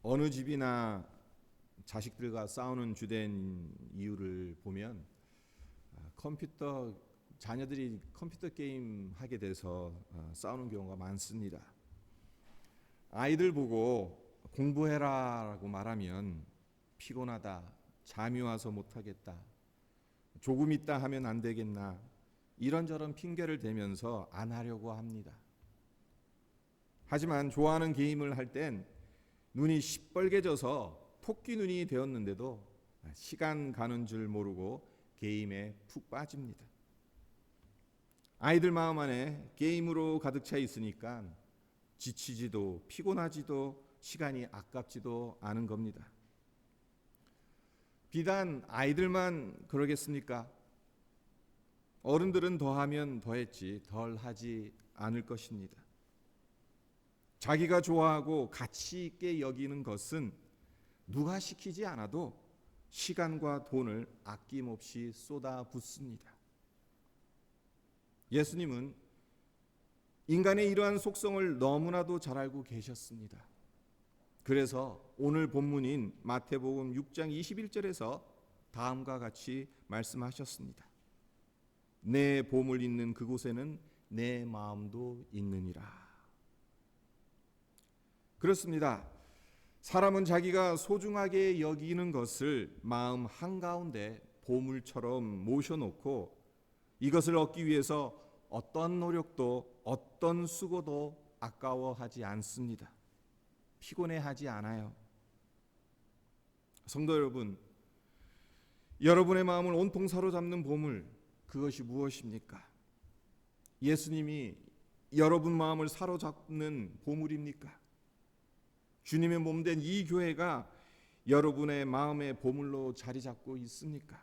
어느 집이나 자식들과 싸우는 주된 이유를 보면 자녀들이 컴퓨터 게임 하게 돼서 싸우는 경우가 많습니다. 아이들 보고 공부해라라고 말하면 피곤하다, 잠이 와서 못하겠다, 조금 있다 하면 안 되겠나, 이런저런 핑계를 대면서 안 하려고 합니다. 하지만 좋아하는 게임을 할 땐 눈이 시뻘개져서 토끼 눈이 되었는데도 시간 가는 줄 모르고 게임에 푹 빠집니다. 아이들 마음 안에 게임으로 가득 차 있으니까 지치지도 피곤하지도 시간이 아깝지도 않은 겁니다. 비단 아이들만 그러겠습니까? 어른들은 더하면 더했지 덜 하지 않을 것입니다. 자기가 좋아하고 가치 있게 여기는 것은 누가 시키지 않아도 시간과 돈을 아낌없이 쏟아붓습니다. 예수님은 인간의 이러한 속성을 너무나도 잘 알고 계셨습니다. 그래서 오늘 본문인 마태복음 6장 21절에서 다음과 같이 말씀하셨습니다. 내 보물 있는 그곳에는 내 마음도 있느니라. 그렇습니다. 사람은 자기가 소중하게 여기는 것을 마음 한가운데 보물처럼 모셔놓고 이것을 얻기 위해서 어떤 노력도 어떤 수고도 아까워하지 않습니다. 피곤해하지 않아요. 성도 여러분, 여러분의 마음을 온통 사로잡는 보물, 그것이 무엇입니까? 예수님이 여러분 마음을 사로잡는 보물입니까? 주님의 몸된 이 교회가 여러분의 마음의 보물로 자리 잡고 있습니까?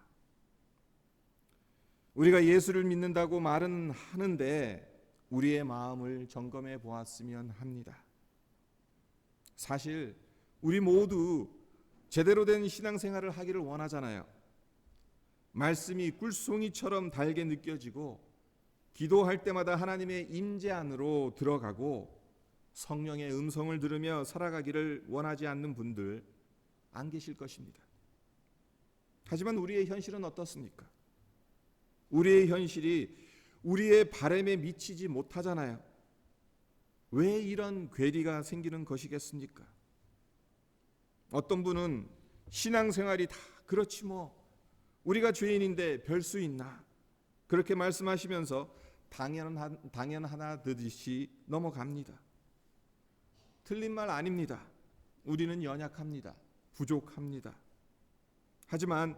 우리가 예수를 믿는다고 말은 하는데 우리의 마음을 점검해 보았으면 합니다. 사실 우리 모두 제대로 된 신앙생활을 하기를 원하잖아요. 말씀이 꿀송이처럼 달게 느껴지고 기도할 때마다 하나님의 임재 안으로 들어가고 성령의 음성을 들으며 살아가기를 원하지 않는 분들 안 계실 것입니다. 하지만 우리의 현실은 어떻습니까? 우리의 현실이 우리의 바람에 미치지 못하잖아요. 왜 이런 괴리가 생기는 것이겠습니까? 어떤 분은 신앙생활이 다 그렇지 뭐 우리가 죄인인데 별 수 있나 그렇게 말씀하시면서 당연하다 듯이 넘어갑니다. 틀린 말 아닙니다. 우리는 연약합니다. 부족합니다. 하지만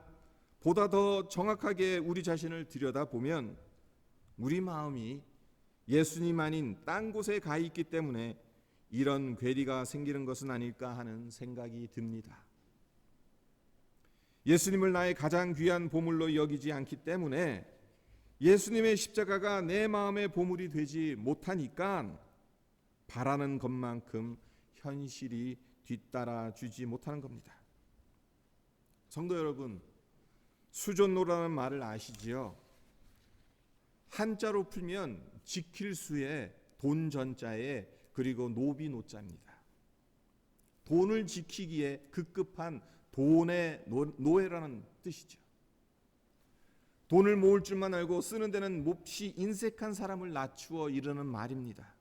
보다 더 정확하게 우리 자신을 들여다보면 우리 마음이 예수님 아닌 딴 곳에 가 있기 때문에 이런 괴리가 생기는 것은 아닐까 하는 생각이 듭니다. 예수님을 나의 가장 귀한 보물로 여기지 않기 때문에 예수님의 십자가가 내 마음의 보물이 되지 못하니까 바라는 것만큼 현실이 뒤따라 주지 못하는 겁니다. 성도 여러분, 수존노라는 말을 아시지요? 한자로 풀면 지킬 수에 돈 전자에 그리고 노비 노자입니다. 돈을 지키기에 급급한 돈의 노예라는 뜻이죠. 돈을 모을 줄만 알고 쓰는 데는 몹시 인색한 사람을 낮추어 이르는 말입니다.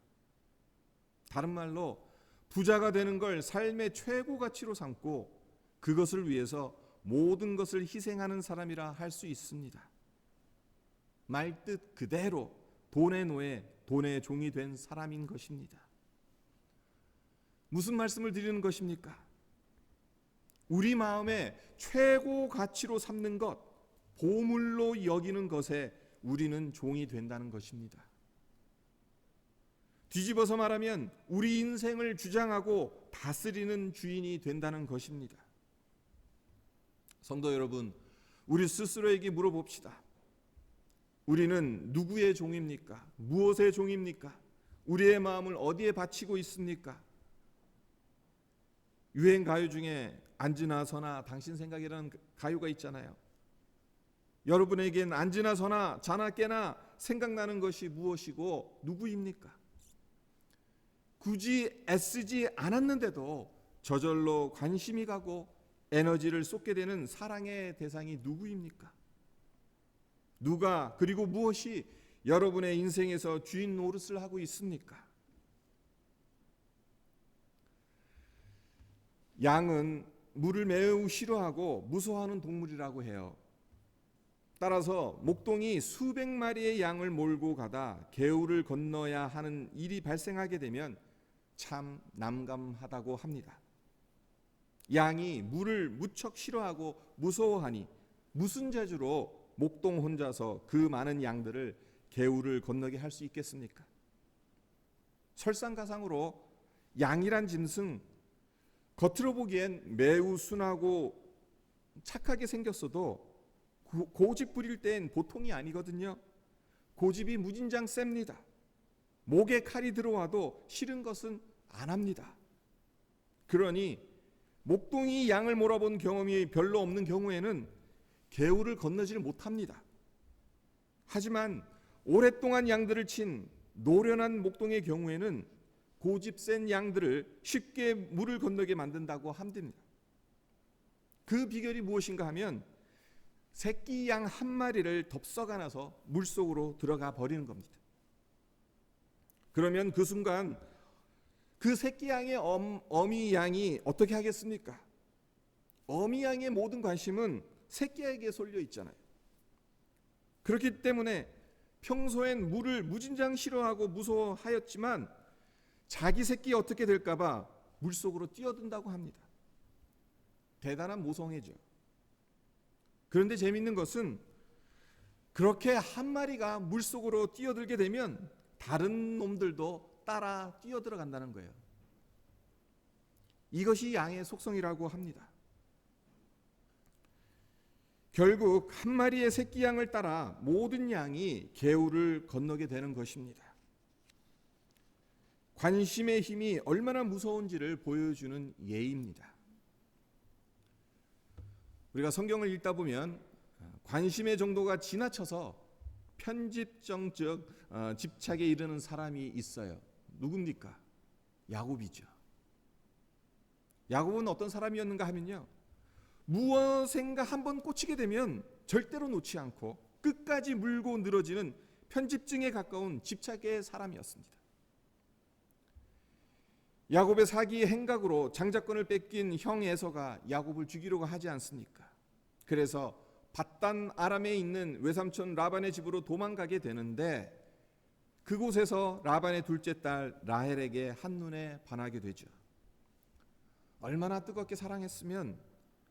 다른 말로 부자가 되는 걸 삶의 최고 가치로 삼고 그것을 위해서 모든 것을 희생하는 사람이라 할 수 있습니다. 말뜻 그대로 돈의 노예, 돈의 종이 된 사람인 것입니다. 무슨 말씀을 드리는 것입니까? 우리 마음의 최고 가치로 삼는 것, 보물로 여기는 것에 우리는 종이 된다는 것입니다. 뒤집어서 말하면 우리 인생을 주장하고 다스리는 주인이 된다는 것입니다. 성도 여러분, 우리 스스로에게 물어봅시다. 우리는 누구의 종입니까? 무엇의 종입니까? 우리의 마음을 어디에 바치고 있습니까? 유행 가요 중에 앉으나 서나 당신 생각이라는 가요가 있잖아요. 여러분에겐 앉으나 서나 자나 깨나 생각나는 것이 무엇이고 누구입니까? 굳이 애쓰지 않았는데도 저절로 관심이 가고 에너지를 쏟게 되는 사랑의 대상이 누구입니까? 누가 그리고 무엇이 여러분의 인생에서 주인 노릇을 하고 있습니까? 양은 물을 매우 싫어하고 무서워하는 동물이라고 해요. 따라서 목동이 수백 마리의 양을 몰고 가다 개울을 건너야 하는 일이 발생하게 되면 참 난감하다고 합니다. 양이 물을 무척 싫어하고 무서워하니 무슨 재주로 목동 혼자서 그 많은 양들을 개울을 건너게 할 수 있겠습니까? 설상가상으로 양이란 짐승, 겉으로 보기엔 매우 순하고 착하게 생겼어도 고집 부릴 땐 보통이 아니거든요. 고집이 무진장 셉니다. 목에 칼이 들어와도 싫은 것은 안 합니다. 그러니 목동이 양을 몰아본 경험이 별로 없는 경우에는 개울을 건너지를 못합니다. 하지만 오랫동안 양들을 친 노련한 목동의 경우에는 고집 센 양들을 쉽게 물을 건너게 만든다고 합니다. 그 비결이 무엇인가 하면 새끼 양 한 마리를 덥석 안아서 물속으로 들어가 버리는 겁니다. 그러면 그 순간 그 새끼 양의 어미 양이 어떻게 하겠습니까? 어미 양의 모든 관심은 새끼에게 쏠려 있잖아요. 그렇기 때문에 평소엔 물을 무진장 싫어하고 무서워하였지만 자기 새끼 어떻게 될까 봐 물속으로 뛰어든다고 합니다. 대단한 모성애죠. 그런데 재미있는 것은 그렇게 한 마리가 물속으로 뛰어들게 되면 다른 놈들도 따라 뛰어들어간다는 거예요. 이것이 양의 속성이라고 합니다. 결국 한 마리의 새끼 양을 따라 모든 양이 개울을 건너게 되는 것입니다. 관심의 힘이 얼마나 무서운지를 보여주는 예입니다. 우리가 성경을 읽다 보면 관심의 정도가 지나쳐서 편집정적 집착에 이르는 사람이 있어요. 누굽니까? 야곱이죠. 야곱은 어떤 사람이었는가 하면요, 무엇인가 한번 꽂히게 되면 절대로 놓지 않고 끝까지 물고 늘어지는 편집증에 가까운 집착의 사람이었습니다. 야곱의 사기의 행각으로 장자권을 뺏긴 형 에서가 야곱을 죽이려고 하지 않습니까? 그래서 밧단 아람에 있는 외삼촌 라반의 집으로 도망가게 되는데 그곳에서 라반의 둘째 딸 라헬에게 한눈에 반하게 되죠. 얼마나 뜨겁게 사랑했으면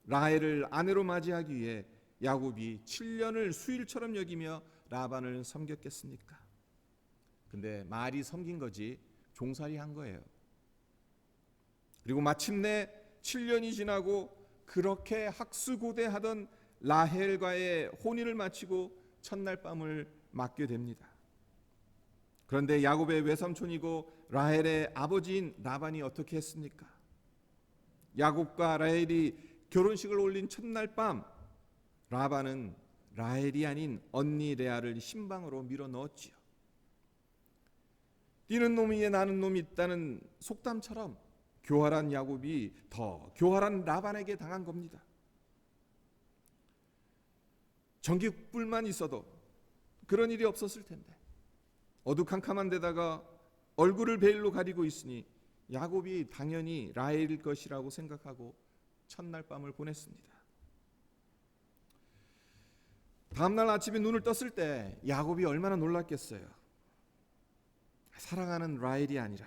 라헬을 아내로 맞이하기 위해 야곱이 7년을 수일처럼 여기며 라반을 섬겼겠습니까? 근데 말이 섬긴 거지 종살이 한 거예요. 그리고 마침내 7년이 지나고 그렇게 학수고대하던 라헬과의 혼인을 마치고 첫날 밤을 맞게 됩니다. 그런데 야곱의 외삼촌이고 라헬의 아버지인 라반이 어떻게 했습니까? 야곱과 라헬이 결혼식을 올린 첫날 밤 라반은 라헬이 아닌 언니 레아를 신방으로 밀어 넣었지요. 뛰는 놈 위에 나는 놈이 있다는 속담처럼 교활한 야곱이 더 교활한 라반에게 당한 겁니다. 전기불만 있어도 그런 일이 없었을 텐데 어두캄캄한 데다가 얼굴을 베일로 가리고 있으니 야곱이 당연히 라헬일 것이라고 생각하고 첫날 밤을 보냈습니다. 다음날 아침에 눈을 떴을 때 야곱이 얼마나 놀랐겠어요. 사랑하는 라헬이 아니라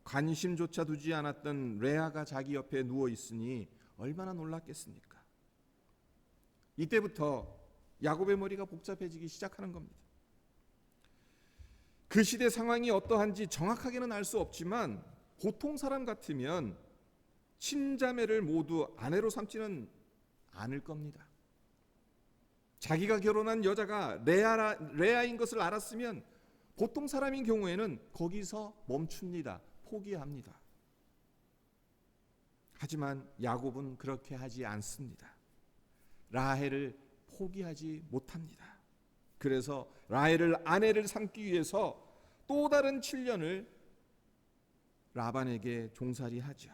관심조차 두지 않았던 레아가 자기 옆에 누워 있으니 얼마나 놀랐겠습니까? 이때부터 야곱의 머리가 복잡해지기 시작하는 겁니다. 그 시대 상황이 어떠한지 정확하게는 알 수 없지만 보통 사람 같으면 친자매를 모두 아내로 삼지는 않을 겁니다. 자기가 결혼한 여자가 레아인 것을 알았으면 보통 사람인 경우에는 거기서 멈춥니다. 포기합니다. 하지만 야곱은 그렇게 하지 않습니다. 라헬을 포기하지 못합니다. 그래서 라헬을 아내를 삼기 위해서 또 다른 7년을 라반에게 종살이하죠.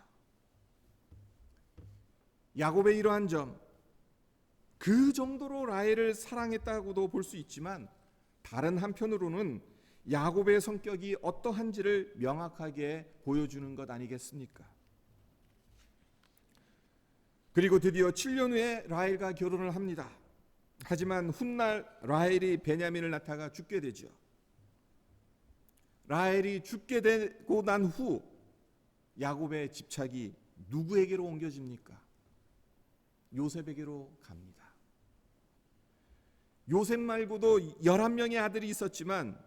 야곱의 이러한 점, 그 정도로 라헬을 사랑했다고도 볼 수 있지만 다른 한편으로는 야곱의 성격이 어떠한지를 명확하게 보여주는 것 아니겠습니까? 그리고 드디어 7년 후에 라헬과 결혼을 합니다. 하지만 훗날 라헬이 베냐민을 낳다가 죽게 되죠. 라헬이 죽게 되고 난 후 야곱의 집착이 누구에게로 옮겨집니까? 요셉에게로 갑니다. 요셉 말고도 11명의 아들이 있었지만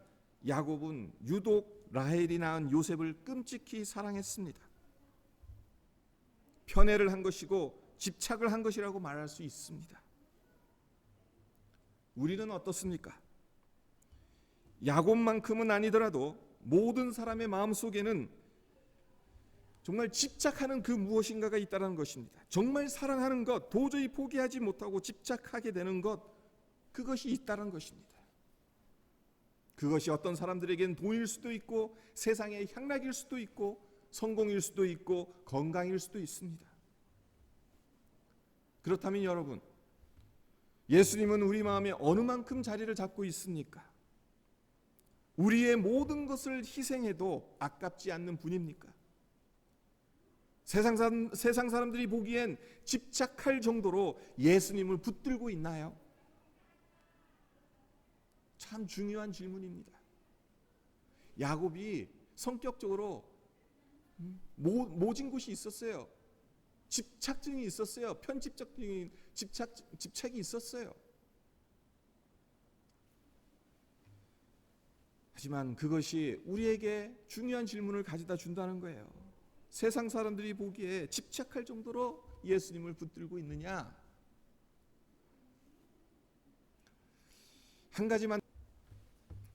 야곱은 유독 라헬이 낳은 요셉을 끔찍히 사랑했습니다. 편애를 한 것이고 집착을 한 것이라고 말할 수 있습니다. 우리는 어떻습니까? 야곱만큼은 아니더라도 모든 사람의 마음속에는 정말 집착하는 그 무엇인가가 있다는 것입니다. 정말 사랑하는 것, 도저히 포기하지 못하고 집착하게 되는 것, 그것이 있다는 것입니다. 그것이 어떤 사람들에게는 돈일 수도 있고 세상의 향락일 수도 있고 성공일 수도 있고 건강일 수도 있습니다. 그렇다면 여러분, 예수님은 우리 마음에 어느 만큼 자리를 잡고 있습니까? 우리의 모든 것을 희생해도 아깝지 않는 분입니까? 세상 사람들이 보기엔 집착할 정도로 예수님을 붙들고 있나요? 참 중요한 질문입니다. 야곱이 성격적으로 모진 곳이 있었어요. 집착증이 있었어요. 편집적인 집착이 있었어요. 하지만 그것이 우리에게 중요한 질문을 가져다 준다는 거예요. 세상 사람들이 보기에 집착할 정도로 예수님을 붙들고 있느냐? 한 가지만,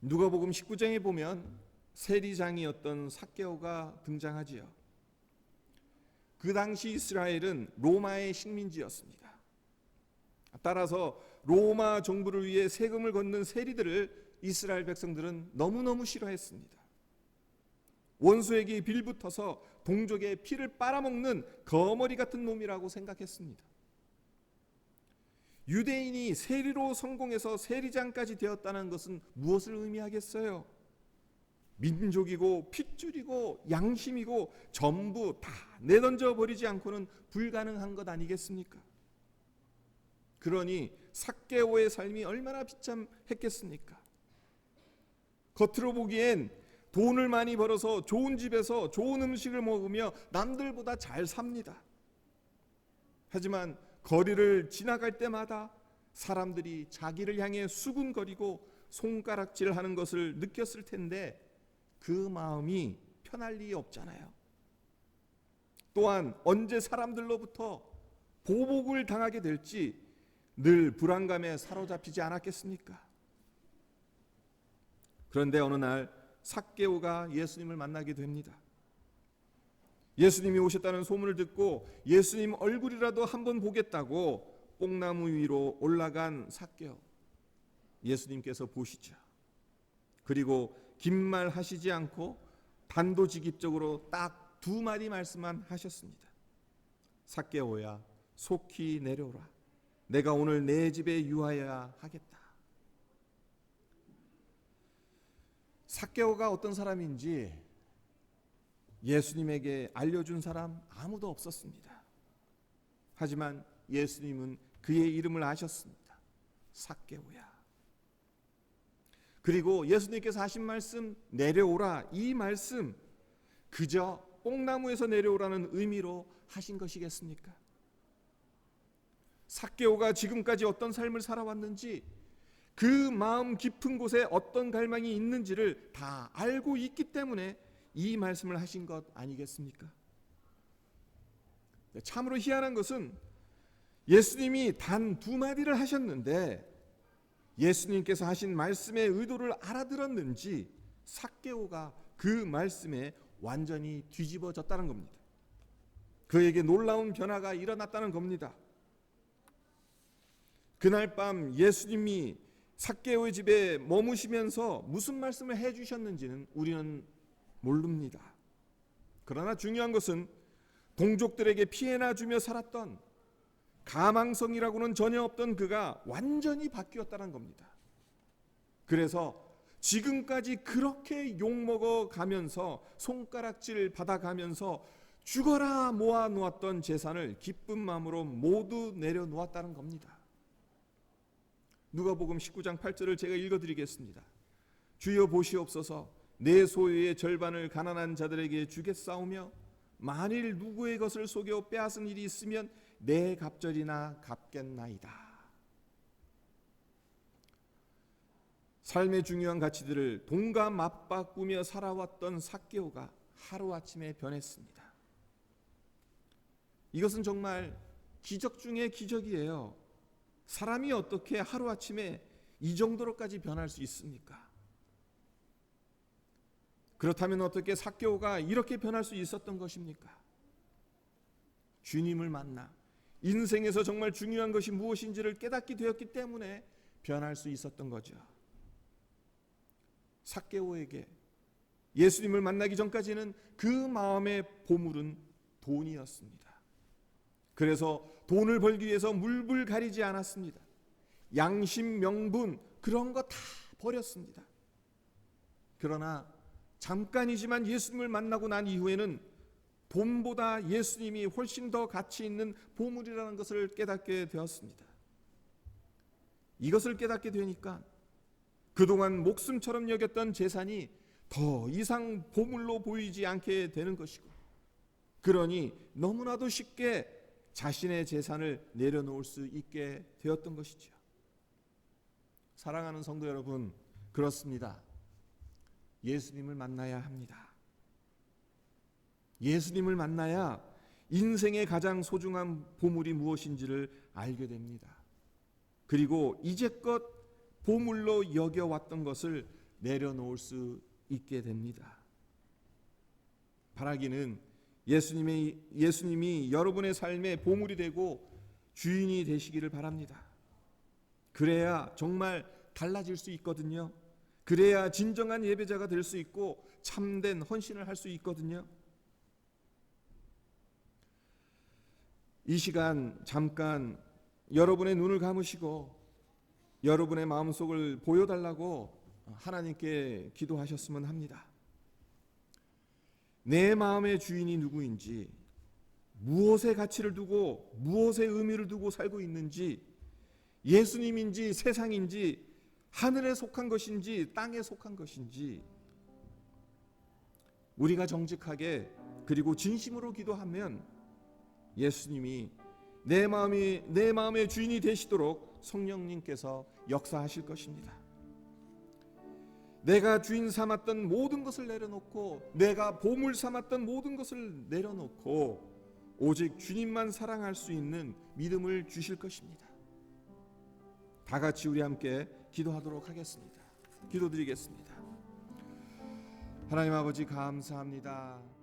누가복음 19장에 보면 세리장이었던 삭개오가 등장하지요. 그 당시 이스라엘은 로마의 식민지였습니다. 따라서 로마 정부를 위해 세금을 걷는 세리들을 이스라엘 백성들은 너무너무 싫어했습니다. 원수에게 빌붙어서 동족의 피를 빨아먹는 거머리 같은 놈이라고 생각했습니다. 유대인이 세리로 성공해서 세리장까지 되었다는 것은 무엇을 의미하겠어요? 민족이고 핏줄이고 양심이고 전부 다 내던져 버리지 않고는 불가능한 것 아니겠습니까? 그러니 삭개오의 삶이 얼마나 비참했겠습니까? 겉으로 보기엔 돈을 많이 벌어서 좋은 집에서 좋은 음식을 먹으며 남들보다 잘 삽니다. 하지만 거리를 지나갈 때마다 사람들이 자기를 향해 수군거리고 손가락질하는 것을 느꼈을 텐데 그 마음이 편할 리 없잖아요. 또한 언제 사람들로부터 보복을 당하게 될지 늘 불안감에 사로잡히지 않았겠습니까? 그런데 어느 날 삭개오가 예수님을 만나게 됩니다. 예수님이 오셨다는 소문을 듣고 예수님 얼굴이라도 한번 보겠다고 뽕나무 위로 올라간 삭개오, 예수님께서 보시죠. 그리고 긴 말 하시지 않고 단도직입적으로 딱 두 마디 말씀만 하셨습니다. 삭개오야, 속히 내려오라. 내가 오늘 내 집에 유하여야 하겠다. 삭개오가 어떤 사람인지 예수님에게 알려준 사람 아무도 없었습니다. 하지만 예수님은 그의 이름을 아셨습니다. 삭개오야. 그리고 예수님께서 하신 말씀, 내려오라, 이 말씀 그저 뽕나무에서 내려오라는 의미로 하신 것이겠습니까? 삭개오가 지금까지 어떤 삶을 살아왔는지, 그 마음 깊은 곳에 어떤 갈망이 있는지를 다 알고 있기 때문에 이 말씀을 하신 것 아니겠습니까? 참으로 희한한 것은 예수님이 단 두 마디를 하셨는데 예수님께서 하신 말씀의 의도를 알아들었는지 삭개오가 그 말씀에 완전히 뒤집어졌다는 겁니다. 그에게 놀라운 변화가 일어났다는 겁니다. 그날 밤 예수님이 삭개오의 집에 머무시면서 무슨 말씀을 해주셨는지는 우리는 모릅니다. 그러나 중요한 것은 동족들에게 피해나 주며 살았던 가망성이라고는 전혀 없던 그가 완전히 바뀌었다는 겁니다. 그래서 지금까지 그렇게 욕먹어 가면서 손가락질 받아가면서 죽어라 모아놓았던 재산을 기쁜 마음으로 모두 내려놓았다는 겁니다. 누가복음 19장 8절을 제가 읽어드리겠습니다. 주여 보시옵소서, 내 소유의 절반을 가난한 자들에게 주겠사오며 만일 누구의 것을 속여 빼앗은 일이 있으면 내 갑절이나 갚겠나이다. 삶의 중요한 가치들을 돈과 맞바꾸며 살아왔던 삭개오가 하루아침에 변했습니다. 이것은 정말 기적 중의 기적이에요. 사람이 어떻게 하루아침에 이 정도로까지 변할 수 있습니까? 그렇다면 어떻게 삭개오가 이렇게 변할 수 있었던 것입니까? 주님을 만나 인생에서 정말 중요한 것이 무엇인지를 깨닫게 되었기 때문에 변할 수 있었던 거죠. 삭개오에게 예수님을 만나기 전까지는 그 마음의 보물은 돈이었습니다. 그래서 돈을 벌기 위해서 물불 가리지 않았습니다. 양심, 명분 그런 거 다 버렸습니다. 그러나 잠깐이지만 예수님을 만나고 난 이후에는 돈보다 예수님이 훨씬 더 가치 있는 보물이라는 것을 깨닫게 되었습니다. 이것을 깨닫게 되니까 그동안 목숨처럼 여겼던 재산이 더 이상 보물로 보이지 않게 되는 것이고, 그러니 너무나도 쉽게 자신의 재산을 내려놓을 수 있게 되었던 것이죠. 사랑하는 성도 여러분, 그렇습니다. 예수님을 만나야 합니다. 예수님을 만나야 인생의 가장 소중한 보물이 무엇인지를 알게 됩니다. 그리고 이제껏 보물로 여겨왔던 것을 내려놓을 수 있게 됩니다. 바라기는 예수님이 여러분의 삶의 보물이 되고 주인이 되시기를 바랍니다. 그래야 정말 달라질 수 있거든요. 그래야 진정한 예배자가 될 수 있고 참된 헌신을 할 수 있거든요. 이 시간 잠깐 여러분의 눈을 감으시고 여러분의 마음속을 보여달라고 하나님께 기도하셨으면 합니다. 내 마음의 주인이 누구인지, 무엇의 가치를 두고 무엇의 의미를 두고 살고 있는지, 예수님인지 세상인지 하늘에 속한 것인지 땅에 속한 것인지, 우리가 정직하게 그리고 진심으로 기도하면 예수님이 내 마음의 주인이 되시도록 성령님께서 역사하실 것입니다. 내가 주인 삼았던 모든 것을 내려놓고, 내가 보물 삼았던 모든 것을 내려놓고 오직 주님만 사랑할 수 있는 믿음을 주실 것입니다. 다 같이 우리 함께 기도하도록 하겠습니다. 기도드리겠습니다. 하나님 아버지 감사합니다.